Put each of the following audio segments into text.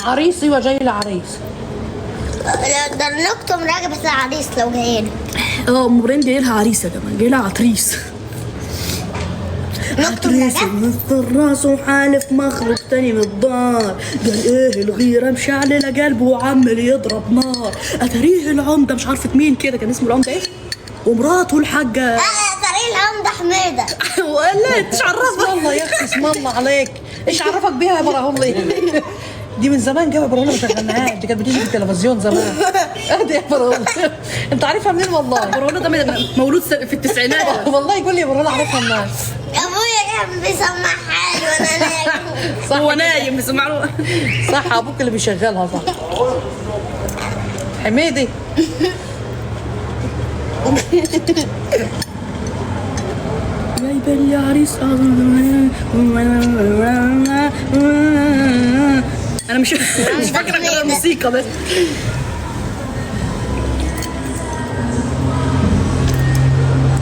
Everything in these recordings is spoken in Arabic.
عريسي وجاي لعريس. ده نكتم راجع بس العريس لو جايين. ام ابراهيم جاي لها عريس يا جماعه، جاي لها عتريس. عتريس مثل راسه وحالف مخرج تاني من الدار، قال ايه الغيره مشعلله قلبه وعمال يضرب نار، اتاريه العمده مش عارفه مين كده كان اسمه العمده ايه؟ ومراته الحاجه طريق العمده حميده. ولا انت عرفك؟ والله يا اختي اسم الله عليك، ايش عرفك بيها يا براهولي؟ دي من زمان جايه براهولي ما شغلناهاش، دي كانت بتيجي في التلفزيون زمان. اهدي يا براهولي، انت عارفها منين والله؟ براهولي ده مولود في التسعينات. والله يقول لي يا براهولي عارفها منين؟ ابويا كان بيسمع حالي وانا نايم. صح هو نايم بيسمع له. صح ابوك اللي بيشغلها صح. حميدي جايبه لي عريس. انا مش فاكره غير الموسيقى بس.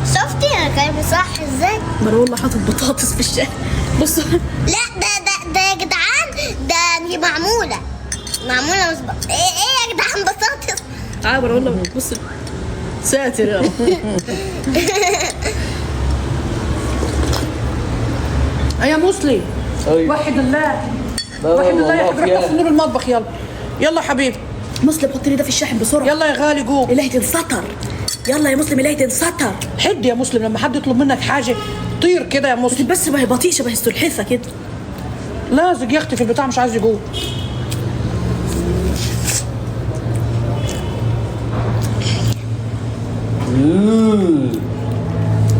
شفتي انا كلامي صح ازاي؟ مروه حاطط بطاطس في الشارع. بصوا لا ده يا جدعان، ده دي معموله مسبق. ايه يا جدعان بطاطس؟ مروه بص ساتر يا رب. يا مسلم وحد الله، وحد الله يا حبيبي، روح طفي نور المطبخ. يلا يلا يا حبيبي. مسلم حط لي ده في الشاحن بسرعه. يلا يا غالي قوم. الهي تنسطر. يلا يا مسلم الهي تنسطر. حد يا مسلم لما حد يطلب منك حاجه طير كده يا مسلم. بس ما هي بطيء شبه السلحفه كده. لازق يا اختي في البتاع مش عايز يقوم.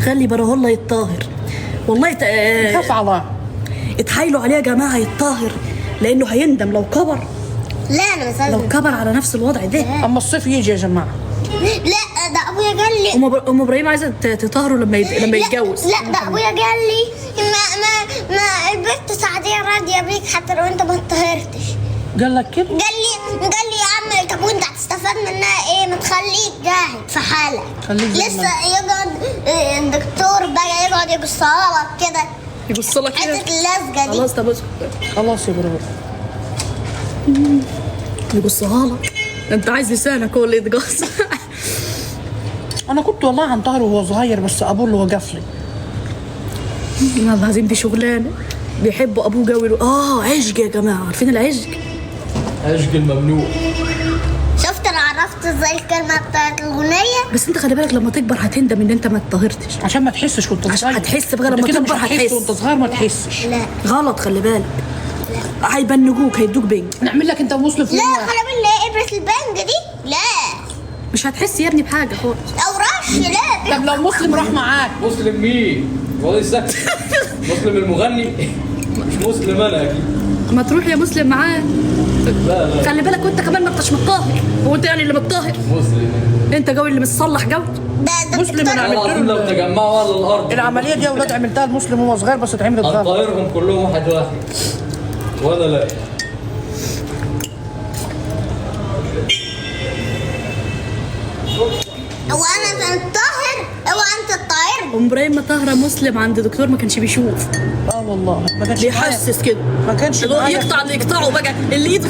خلي براهولة يتطاهر والله. خاف على اتحايلوا عليه يا جماعه يتطاهر لانه هيندم لو كبر. لا انا مش لو كبر على نفس الوضع ده. اما الصيف يجي يا جماعه. لا ده ابويا قال لي ام ابراهيم عايزه تطهره لما يتجوز. لا ده ابويا قال لي ما البنت سعديه راضيه بيك حتى لو انت ما اتطهرتش. قال لك كده؟ قال لي يا عم طب وانت هتستفاد منها ايه؟ ما تخليك جاهد في حالك. لسه يقعد الدكتور بقى يقعد يبصها لك كده، يبص لك كده حته اللزقه دي. خلاص طب خلاص يا برو. يبصها لك. انت عايز لسانك هو اللي يتقص. انا كنت والله هنطهر وهو صغير بس ابوه اللي وقف لي. والله العظيم دي شغلانه. بيحبوا ابوه قوي. عشق يا جماعه، عارفين العشق؟ عشق الممنوع. شفت انا عرفت ازاي الكلمه بتاعت الاغنيه؟ بس انت خلي بالك لما تكبر هتندم ان انت ما اتطهرتش. عشان ما تحسش وانت صغير. عشان هتحس بقى لما تكبر هتحس. وانت صغير ما تحسش. لا غلط خلي بالك. هيبنجوك هيدوك بنج. نعمل لك انت ومسلم في لا خلي بالك ابره البنج دي لا مش هتحس يا ابني بحاجه خالص. او رش لا. طب لو مسلم راح معاك. مسلم مين؟ والله سكت. مسلم المغني. مش مسلم انا اكيد. ما تروح يا مسلم معاه. لا خلي بالك وانت كمان ما انتش متطهر. هو انت يعني اللي متطهر؟ مسلم. انت جو اللي متصلح جو. ده مسلم انا والله العظيم لو تجمعوا على الارض. العمليه دي يا اولاد عملتها لمسلم وهو صغير بس اتعملت غلط. هنطيرهم كلهم واحد واحد. وانا لا. هو انا الطاهر؟ هو انت الطاهر؟ ام ابراهيم مطهره مسلم عند دكتور ما كانش بيشوف. والله ما كانش بيحسس كده. ما كانش يقطع اللي يقطعه بقى اللي ايده.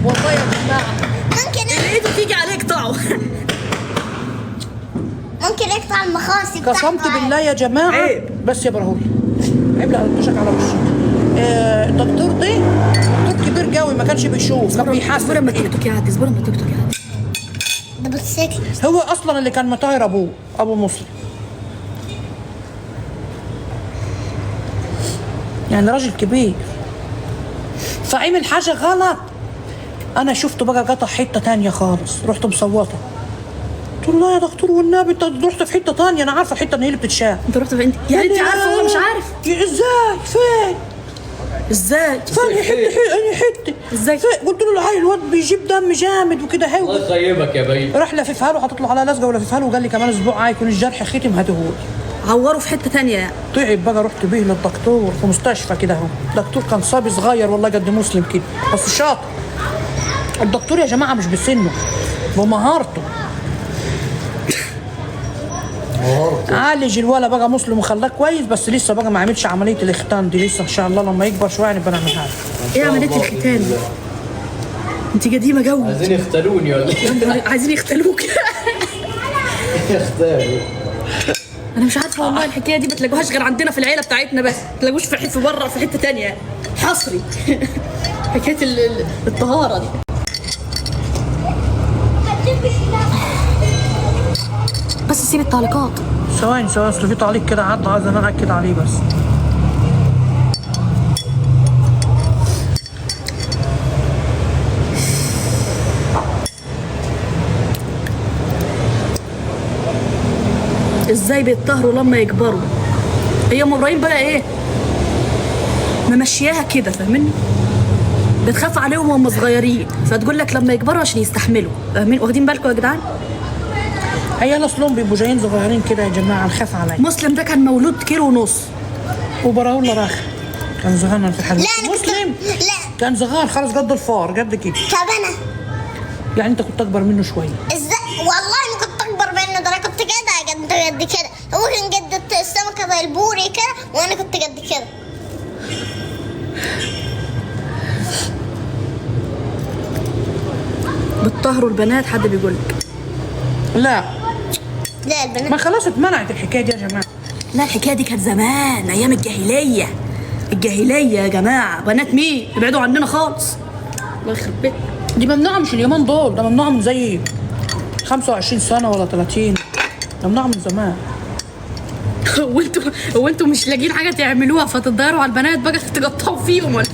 والله يا جماعه ممكن اللي ايده تيجي عليه يقطعه. ممكن يقطع المخاصي قسمت بتاعته. بالله يا جماعه عيب. بس يا برهولي عيب. لا انتشك على وشك. الدكتور ده دكتور كبير قوي ما كانش بيشوف كان بيحاسب. اصبر اما التيك توك يعدي. اصبر اما التيك توك يعدي. ده موتوسيكل. هو اصلا اللي كان مطهر ابو مسلم. يعني راجل كبير فعمل حاجه غلط. انا شفته بقى قطع حته تانية خالص. رحت مصوته قلت له لا يا دكتور والنبي انت رحت في حته تانية. انا عارفه الحته ان هي اللي بتتشاف. انت رحت فين؟ يعني انت عارفه هو مش عارف؟ ازاي فين؟ ازاي؟ فين حته ازاي؟ قلت له العيل الواد بيجيب دم جامد وكده هو. الله يخيبك يا بعيد. راح لففها له حاطط له على لزقه ولففها له وقال لي كمان اسبوع هيكون الجرح ختم هدهولي. عوره في حته ثانيه يعني. تعب بقى. رحت بيه للدكتور في مستشفى كده اهو. الدكتور كان صبي صغير والله قد مسلم كده بس شاطر. الدكتور يا جماعه مش بسنه بمهارته. عالج الولا بقى مسلم وخلاه كويس، بس لسه بقى ما عملش عمليه الاختان دي لسه، ان شاء الله لما يكبر شويه نبقى نعملها له. ايه عمليه الختان دي؟ انت قديمه جو. عايزين يختلوني ولا ايه؟ عايزين يختلوك. يختاروا. انا مش عارفه والله الحكايه دي ما تلاقوهاش غير عندنا في العيله بتاعتنا بس، ما تلاقوش في بره في حته تانية حصري. حكايه الطهاره دي. بس سيب التعليقات. ثواني اصل في تعليق كده عدى عايز انا اكد عليه بس. ازاي بيتطهروا لما يكبروا؟ هي ام ابراهيم بقى ايه؟ ممشياها كده فاهمني؟ بتخاف عليهم وهم صغيرين، فتقول لك لما يكبروا عشان يستحملوا، فاهمين؟ واخدين بالكم يا جدعان؟ عيال اصلهم بيبقوا جايين صغيرين كده يا جماعه، نخاف عليهم. مسلم ده كان مولود 1.5 كيلو. وبراهولا راخ كان صغير في الحلقه. لا انا كنت مسلم لا كان صغير خالص قد الفار قد كده. طب انا يعني انت كنت اكبر منه شويه. ازاي والله ما كنت اكبر منه، ده انا كنت كده قد كده، هو كان قد السمكه زي البوري كده وانا كنت قد كده. بتطهروا البنات حد بيقول لك؟ لا لا البنات ما خلاص اتمنعت الحكايه دي يا جماعه. لا الحكايه دي كانت زمان ايام الجاهليه. الجاهليه يا جماعه، بنات مين؟ ابعدوا عننا خالص. الله يخرب بيتك. دي ممنوعه مش اليومين دول، ده ممنوعه من زي 25 سنه ولا 30. ممنوعه من زمان. وانتوا مش لاقيين حاجه تعملوها فتتضايروا على البنات بقى تقطعوا فيهم ولا؟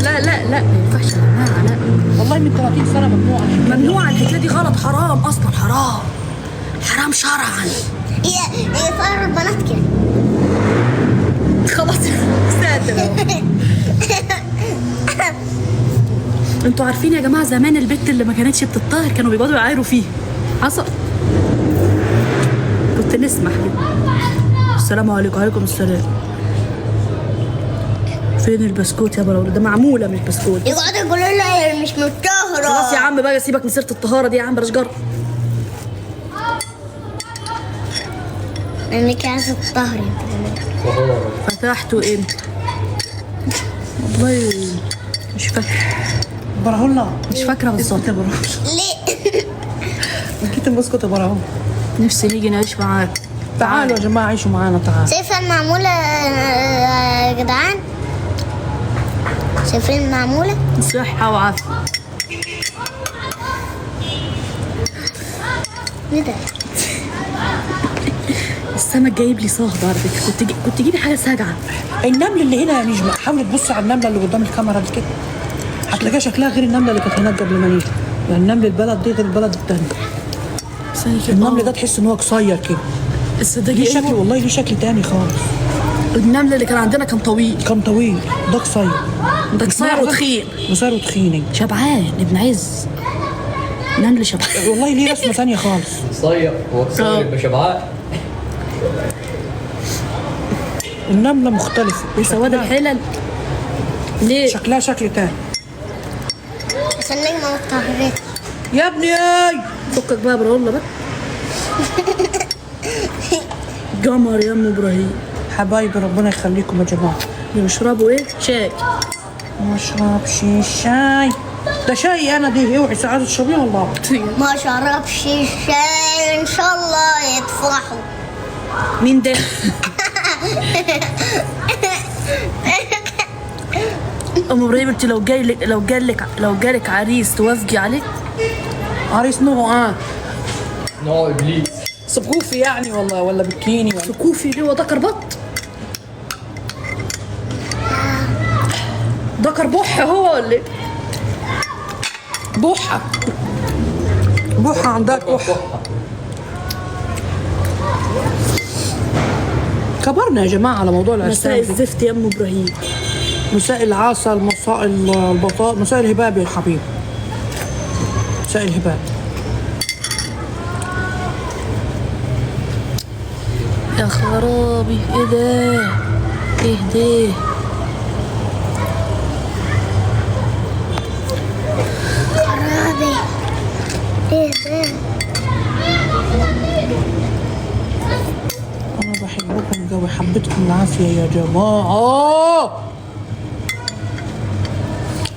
لا لا لا ما ينفعش يا جماعه، لا والله من 30 سنه ممنوعه. ممنوع. الحكايه دي غلط، حرام اصلا، حرام حرام شرعا. هي طايره البنات كده. خلاص ساتر. انتوا عارفين يا جماعه زمان البت اللي ما كانتش بتطهر كانوا بيقعدوا يعايروا فيها. حصل. كنت نسمح كده. السلام عليكم. وعليكم السلام. فين البسكوت يا براولة؟ ده معموله مش بسكوت. يقعدوا يقولوا لها هي مش متطهره. خلاص يا عم بقى سيبك من سيره الطهاره دي يا عم، بلاش جرب. انك عايزه تطهري. فتحته امتى؟ والله مش فاكره. براهولا مش فاكره بالظبط. اسكت يا براهولا. ليه؟ اكيد البسكوت يا براهولا. نفسي نيجي نعيش معاك. تعالوا يا جماعه عيشوا معانا تعالوا. شايفه المعموله يا جدعان؟ شايفين المعموله؟ صحه وعافيه. ايه ده؟ السمك جايب لي صهد على فكره. كنت تجيبي حاجه ساجعه. النمل اللي هنا يا نجمه حاولي تبصي على النمله اللي قدام الكاميرا دي كده، هتلاقيها شكلها غير النمله اللي كانت هناك قبل ما نيجي. يعني النمل البلد دي غير البلد التانية. النمل ده تحس ان هو قصير كده. الصدق ليه شكل والله ليه شكل تاني خالص. النمل اللي كان عندنا كان طويل. كان طويل، ده قصير. ده قصير وتخين. قصير وتخين. شبعان ابن عز. نمل شبعان. والله ليه رسمه ثانيه خالص. صيف هو قصير يبقى شبعان. النمله مختلفه. يا سواد الحلل. ليه؟ شكلها شكل تاني. عشان نجمه متطهرين. يا ابني اي فكك بقى براولة بقى. قمر يا ام ابراهيم. حبايبي ربنا يخليكم يا جماعه. بيشربوا ايه؟ شاي. ما اشربش شاي. ده شاي انا دي. اوعي ساعات تشربيه والله. ما شربش الشاي ان شاء الله يطفحوا. مين ده؟ ام ابراهيم انت لو جالك عريس توافقي عليه؟ عريس نوعه نوع ابليس. سقوفي يعني والله ولا بكيني ولا سكوفي ليه؟ وده كربط؟ ده كربوح هو ولا ايه؟ بوحه. بوحه عندك بوحه. كبرنا يا جماعه على موضوع مساء العرسان. الزفت يا ام ابراهيم. مساء العسل، مساء البطاط، مساء الهباب يا حبيبي. مساء الهباب. يا خرابي ايه ده؟ ايه ده؟ خرابي. ايه ده؟ منوركم جو، حبيتكم العافيه يا جماعه.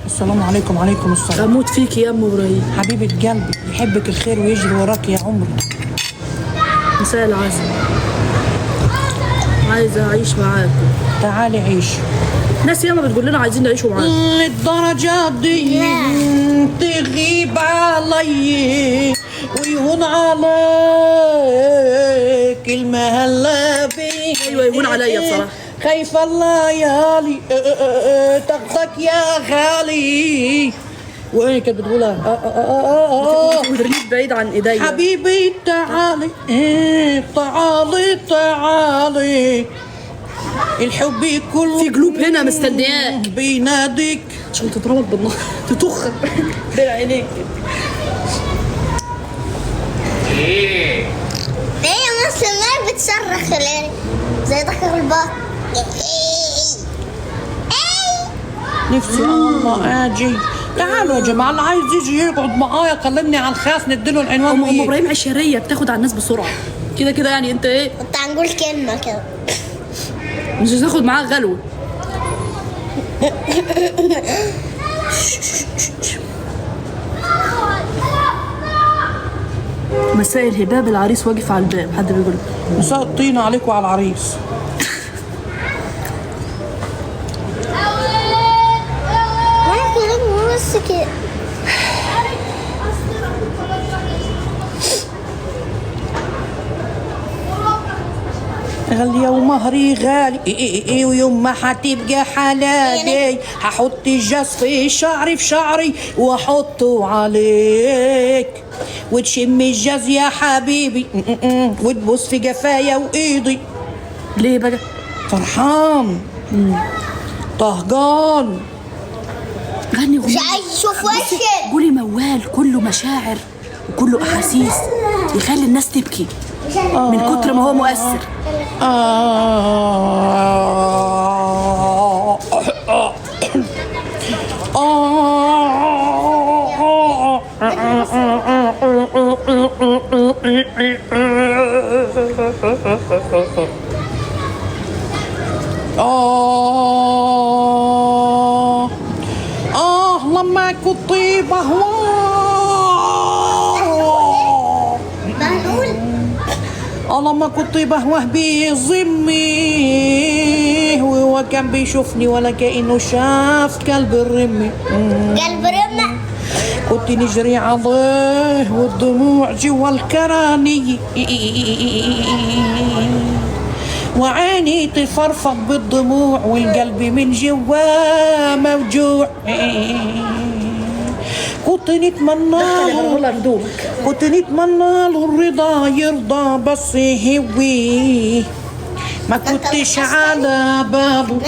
السلام عليكم. عليكم السلام. اموت فيك يا ام ابراهيم. حبيبه قلبي، يحبك الخير ويجري وراك يا عمري. مساء العسل. عايزه اعيش معاكم. تعالي عيش. ناس ياما بتقول لنا عايزين نعيشوا معاكم. الدرجة دي تغيب علي ويهون عليك المهلة بي. ايوه يهون عليا بصراحه. خايف الليالي تاخدك يا غالي. وايه كانت بتقولها؟ وترميك بعيد عن ايديا. حبيبي تعالي تعالي تعالي، الحب كله في قلوب هنا مستنياك بيناديك عشان تضربك بالنار تطخك بين عينيك. هي نص المال بتصرخ ليه زي دخل البط. نفسي والله اجي. تعالوا يا جماعه، اللي عايز يجي يقعد معايا كلمني على الخاص نديله العنوان. ام ابراهيم عشريه بتاخد على الناس بسرعه كده كده يعني. انت ايه؟ كنت هنقول كلمه كده مش هتاخد معاه غلوه. مساء الهباب، العريس واقف على الباب. حد بيقول مساء الطينه عليكم وعلى العريس. وانا كلمه بس كده. غالية ومهري غالي ويوم ما حتبقى حلالي هحط الجاز في شعري واحطه عليك وتشم الجاز يا حبيبي وتبص في جفايا وايدي. ليه بقى؟ فرحان طهقان. غني مش عايز اشوف وشك. قولي موال كله مشاعر وكله احاسيس يخلي الناس تبكي من كتر ما هو مؤثر. لما كنت لما كنت بهوه بظمي وهو كان بيشوفني ولا كأنه شاف كلب الرمي. قلب رمة. كنت نجري عليه والدموع جوا الكراني وعيني تفرفط بالدموع والقلب من جوا موجوع. كنت نتمنى له الرضا يرضى بس هوي ما كنتش على باله.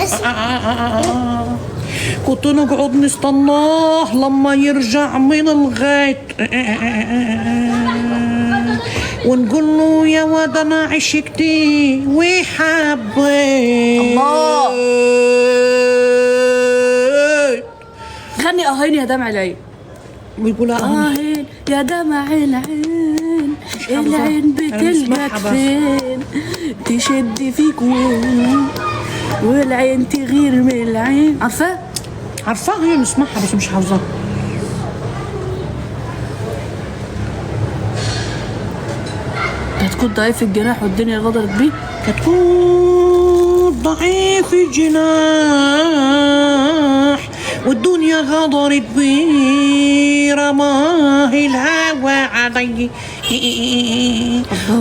كنت نقعد نستناه لما يرجع من الغيط ونقول له يا واد انا عشقتي وحبيت. الله. غني اهين يا دمع العين. بيقولها اهين يا دمع العين، العين بتلقاك فين، تشد فيك وين والعين تغير من العين. عارفاها هي نسمعها بس مش حافظاها. هتكون ضعيف الجناح والدنيا غدرت بيه. كتكون ضعيف الجناح والدنيا غدرت بي. رماه الهوى علي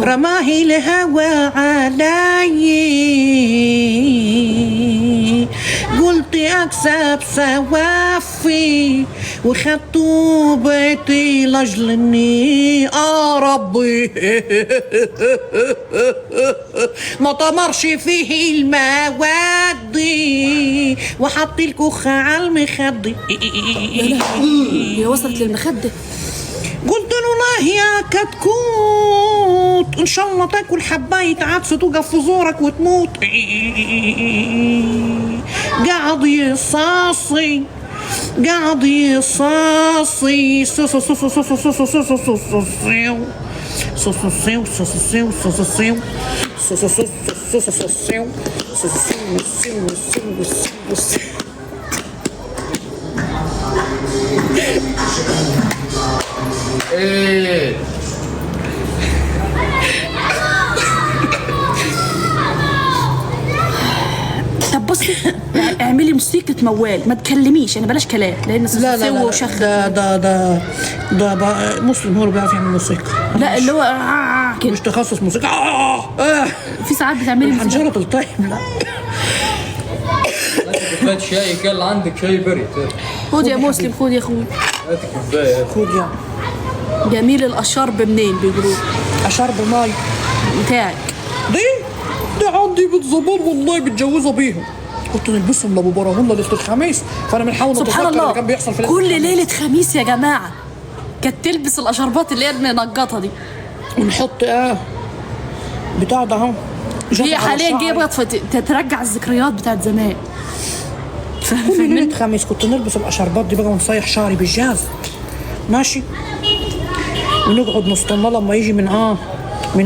رماه الهوى علي. قلت اكسب سوافي وخدت بيتي لاجل اني ربي ما طمرش فيه المواد وحط الكوخة على المخد. هي وصلت للمخدة. قلت له لا يا كتكوت ان شاء الله تاكل حباية عدس توقف في زورك وتموت. قاعد يصاصي صوصوسيو صوصوسيو صوصوسيو صوصوسيو صوصوسيو صوصوسيو. ايه طب بصي اعملي موسيقى موال، ما تكلميش يعني، بلاش كلام لان لا لا سوى لا وشخ. ده بقى مسلم هو اللي بيعرف يعمل موسيقى. لا اللي هو كده مش تخصص موسيقى. في ساعات بتعملي موسيقى. الحنجرة تلطيب. لا هاتي كوبايه شاي، كان عندك شاي برد. خد يا مسلم، خد يا اخوي. هاتي كوبايه. خد يعني جميل الاشرب منين بيقولوا؟ اشرب ماي بتاعك دي عندي بنت زمان والله متجوزه بيهم، كنت نلبسهم لابو براهون ليله الخميس، فانا بنحاول سبحان نتذكر الله اللي كان بيحصل في ليلة كل الخميس. ليله خميس يا جماعه كانت تلبس الاشربات اللي هي المنقطه دي. ونحط بتاع ده اهو. هي حاليا جايه بقى ترجع الذكريات بتاعت زمان. كل ليله خميس كنت نلبس الاشربات دي بقى ونصيح شعري بالجاز ماشي، ونقعد نستنى لما يجي من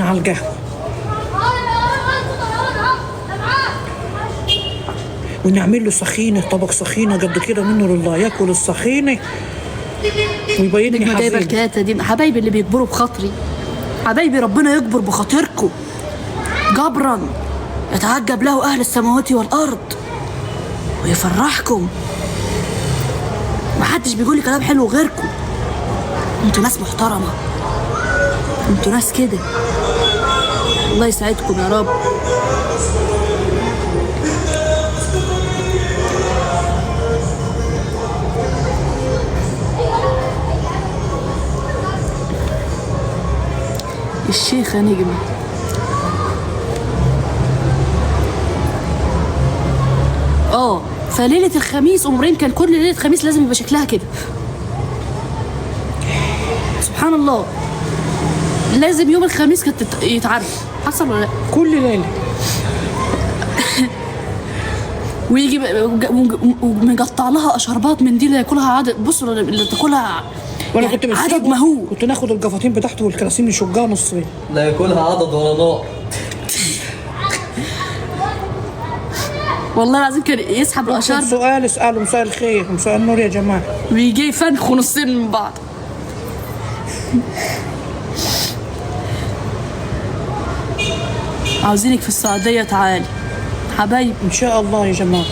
على القهوه، ونعمل له سخينه، طبق سخينه قد كده منه لله، ياكل السخينه ويبين لي جايبه حزين. الكاته دي حبايبي اللي بيكبروا بخاطري، حبايبي ربنا يكبر بخاطركم جبرا يتعجب له اهل السماوات والارض ويفرحكم. محدش بيقول لي كلام حلو غيركم، انتوا ناس محترمه، انتوا ناس كده، الله يسعدكم يا رب. الشيخة نجمة فليلة الخميس أم إبراهيم كان كل ليلة خميس لازم يبقى شكلها كده. سبحان الله، لازم يوم الخميس كانت يتعرف. حصل ولا لا؟ كل ليله ويجي ومقطع لها اشربات من دي اللي ياكلها عدد، بصوا اللي تاكلها وانا يعني كنت عدد بسيبه، مهول. كنت ناخد الجفاطين بتاعته والكراسين نشجها نصين. لا ياكلها عدد ولا نوع. والله العظيم كان يسحب الاشرب. سؤال اساله، مساء الخير مساء النور يا جماعه، ويجي يفنخوا نصين من بعض. عاوزينك في السعوديه، تعالي حبايبي ان شاء الله يا جماعه.